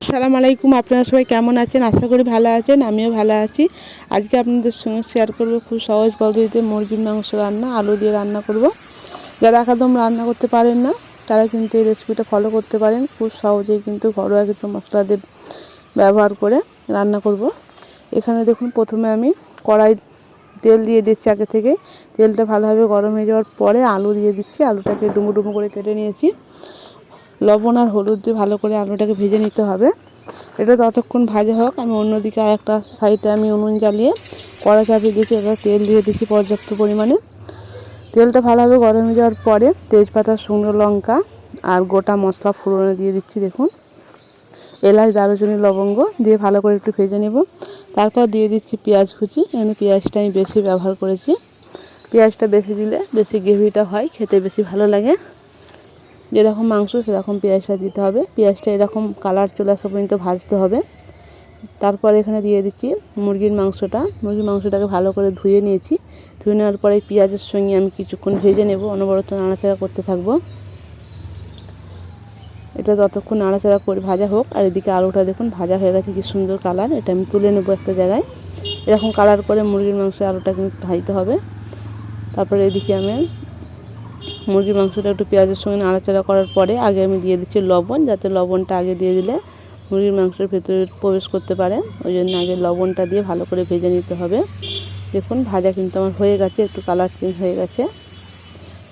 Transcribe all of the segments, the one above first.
আসসালামু আলাইকুম। আপনারা সবাই কেমন আছেন? আশা করি ভালো আছেন। আমিও ভালো আছি। আজকে আপনাদের সঙ্গে শেয়ার করব খুব সহজ পদ্ধতিতে মুরগির মাংস রান্না, আলু দিয়ে রান্না করব। যারা একদম রান্না করতে পারেন না তারা কিন্তু এই রেসিপিটা ফলো করতে পারেন। খুব সহজেই কিন্তু ঘরোয়া কিছু মশলা দিয়ে ব্যবহার করে রান্না করব। এখানে দেখুন, প্রথমে আমি কড়াই তেল দিয়ে দিচ্ছি। আগে থেকে তেলটা ভালোভাবে গরম হয়ে যাওয়ার পরে আলু দিয়ে দিচ্ছি। আলুটাকে ডুমো ডুমো করে কেটে নিয়েছি। লবণ আর হলুদ দিয়ে ভালো করে আলুটাকে ভেজে নিতে হবে। এটা ততক্ষণ ভাজা হোক, আমি অন্যদিকে একটা সাইডে আমি উনুন জ্বালিয়ে কড়া চাপিয়ে দিয়েছি। এবার তেল দিয়ে দিচ্ছি পর্যাপ্ত পরিমাণে। তেলটা ভালোভাবে গরম হয়ে যাওয়ার পরে তেজপাতা, শুকনো লঙ্কা আর গোটা মশলা ফোড়নে দিয়ে দিচ্ছি। দেখুন, এলাচ, দারুচিনি, লবঙ্গ দিয়ে ভালো করে একটু ভেজে নেব। তারপর দিয়ে দিচ্ছি পেঁয়াজ কুচি। এখানে পেঁয়াজটা আমি বেশি ব্যবহার করেছি। পেঁয়াজটা বেশি দিলে বেশি গ্রেভিটা হয়, খেতে বেশি ভালো লাগে। যেরকম মাংস সেরকম পেঁয়াজটা দিতে হবে। পেঁয়াজটা এরকম কালার চলে আসা পর্যন্ত ভাজতে হবে। তারপর এখানে দিয়ে দিচ্ছি মুরগির মাংসটাকে ভালো করে ধুয়ে নিয়েছি। ধুয়ে নেওয়ার পরে পেঁয়াজের সঙ্গে আমি কিছুক্ষণ ভেজে নেব, অনবরত নাড়াচাড়া করতে থাকবো। এটা যতক্ষণ নাড়াচাড়া করে ভাজা হোক। আর এদিকে আলুটা দেখুন ভাজা হয়ে গেছে, কি সুন্দর কালার। এটা আমি তুলে নেব একটা জায়গায়। এরকম কালার করে মুরগির মাংস আলুটা কিন্তু ভাজতে হবে। তারপরে এদিকে আমি মুরগির মাংসটা একটু পেঁয়াজের সঙ্গে নাড়াচাড়া করার পরে আগে আমি দিয়ে দিচ্ছি লবণ, যাতে লবণটা আগে দিয়ে দিলে মুরগির মাংসের ভেতরে প্রবেশ করতে পারে। ওই জন্য আগে লবণটা দিয়ে ভালো করে ভেজে নিতে হবে। দেখুন, ভাজা কিন্তু আমার হয়ে গেছে, একটু কালার চেঞ্জ হয়ে গেছে,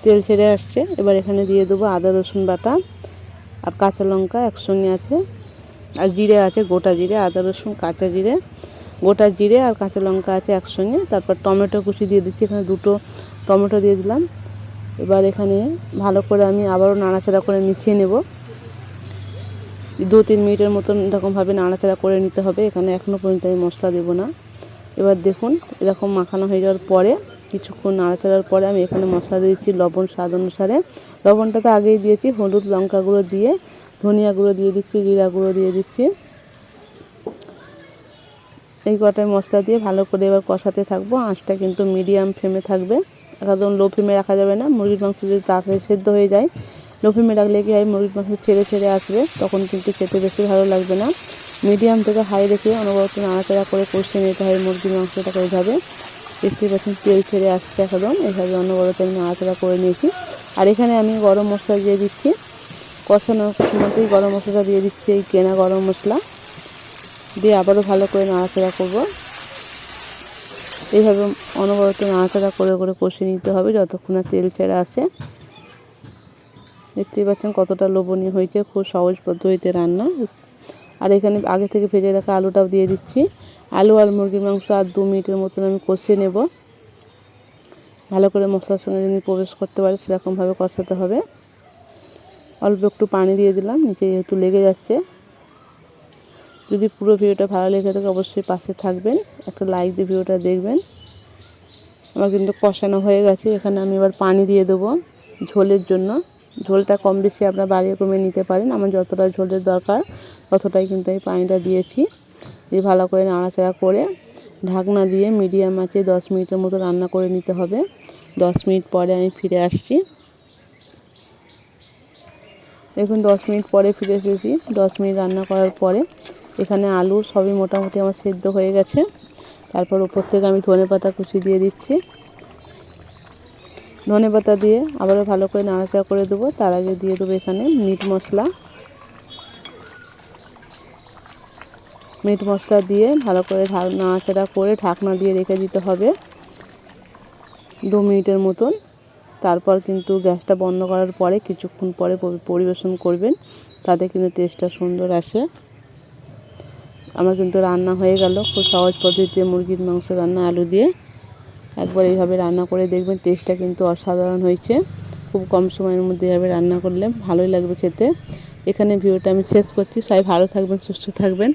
তেল ছেড়ে আসছে। এবার এখানে দিয়ে দেবো আদা রসুন বাটা আর কাঁচা লঙ্কা একসঙ্গে আছে, আর জিরে আছে, গোটা জিরে, আদা রসুন, কাঁচা জিরে, গোটা জিরে আর কাঁচা লঙ্কা আছে একসঙ্গে। তারপর টমেটো কুচি দিয়ে দিচ্ছি, এখানে 2টো টমেটো দিয়ে দিলাম। এবার এখানে ভালো করে আমি আবারও নাড়াচাড়া করে মিশিয়ে নেব। 2-3 মিনিটের মতন এরকমভাবে নাড়াচাড়া করে নিতে হবে। এখানে এখনও পর্যন্ত আমি মশলা দেবো না। এবার দেখুন, এরকম মাখানো হয়ে যাওয়ার পরে কিছুক্ষণ নাড়াচাড়ার পরে আমি এখানে মশলা দিয়ে দিচ্ছি লবণ স্বাদ অনুসারে। লবণটা তো আগেই দিয়েছি। হলুদ, লঙ্কা গুঁড়ো দিয়ে, ধনিয়া গুঁড়ো দিয়ে দিচ্ছি, জিরা গুঁড়ো দিয়ে দিচ্ছি। এই কটাই মশলা দিয়ে ভালো করে এবার কষাতে থাকবো। আঁচটা কিন্তু মিডিয়াম ফ্লেমে থাকবে, একদম লো ফ্লেমে রাখা যাবে না। মুরগির মাংস যদি তাড়াতাড়ি সেদ্ধ হয়ে যায়, লো ফ্লেমে রাখলে কি হয়, মুরগির মাংস ছেড়ে ছেড়ে আসবে, তখন কিন্তু খেতে বেশি ভালো লাগবে না। মিডিয়াম থেকে হাই রেখে অনবরত নাড়াচাড়া করে কষিয়ে নিতে হয় মুরগির মাংসটাকে। এইভাবে দেখতেই পাচ্ছেন তেল ছেড়ে আসছে একদম। এইভাবে অনবরত আমি নাড়াচাড়া করে নিয়েছি। আর এখানে আমি গরম মশলা দিয়ে দিচ্ছি। কষানোর মধ্যেই গরম মশলাটা দিয়ে দিচ্ছি, এই কেনা গরম মশলা দিয়ে আবারও ভালো করে নাড়াচাড়া করব। এইভাবে অনবরত নাড়াচাড়া করে করে কষিয়ে নিতে হবে যতক্ষণ না তেল ছেড়ে আসে। দেখতেই পাচ্ছেন কতটা লোভনীয় হয়েছে, খুব সহজ পদ্ধতিতে রান্না। আর এখানে আগে থেকে ভেজে রাখা আলুটাও দিয়ে দিচ্ছি। আলু আর মুরগির মাংস আর 2 মিনিটের মতন আমি কষিয়ে নেব। ভালো করে মশলার সঙ্গে যদি প্রবেশ করতে পারে সেরকমভাবে কষাতে হবে। অল্প একটু পানি দিয়ে দিলাম, নিচে যেহেতু লেগে যাচ্ছে। যদি পুরো ভিডিওটা ভালো লেগে থাকে অবশ্যই পাশে থাকবেন, একটা লাইক দিয়ে ভিডিওটা দেখবেন। আমার কিন্তু কষানো হয়ে গেছে। এখানে আমি এবার পানি দিয়ে দেবো ঝোলের জন্য। ঝোলটা কম বেশি আপনারা বাড়িয়ে কমিয়ে নিতে পারেন। আমার যতটা ঝোলের দরকার ততটাই কিন্তু আমি পানিটা দিয়েছি। দিয়ে ভালো করে নাড়াচাড়া করে ঢাকনা দিয়ে মিডিয়াম আঁচে 10 মিনিটের মতো রান্না করে নিতে হবে। 10 মিনিট পরে আমি ফিরে আসছি। দেখুন, 10 মিনিট পরে ফিরে এসেছি। 10 মিনিট রান্না করার পরে এখানে আলু সবই মোটামুটি আমার সেদ্ধ হয়ে গেছে। তারপর উপর থেকে আমি ধনেপাতা কুচি দিয়ে দিচ্ছি। ধনেপাতা দিয়ে আবারও ভালো করে নাড়াচাড়া করে দেবো। তার আগে দিয়ে দেবো এখানে মিট মশলা দিয়ে ভালো করে নাড়াচাড়া করে ঢাকনা দিয়ে রেখে দিতে হবে 2 মিনিটের মতন। তারপর কিন্তু গ্যাসটা বন্ধ করার পরে কিছুক্ষণ পরে পরিবেশন করবেন, তাতে কিন্তু টেস্টটা সুন্দর আসে। আমার কিন্তু রান্না হয়ে গেল খুব সহজ পদ্ধতিতে মুরগির মাংস রান্না আলু দিয়ে। একবার এইভাবে রান্না করে দেখবেন, টেস্টটা কিন্তু অসাধারণ হয়েছে। খুব কম সময়ের মধ্যে এভাবে রান্না করলে ভালোই লাগবে খেতে। এখানে ভিডিওটা আমি শেষ করছি। সবাই ভালো থাকবেন, সুস্থ থাকবেন।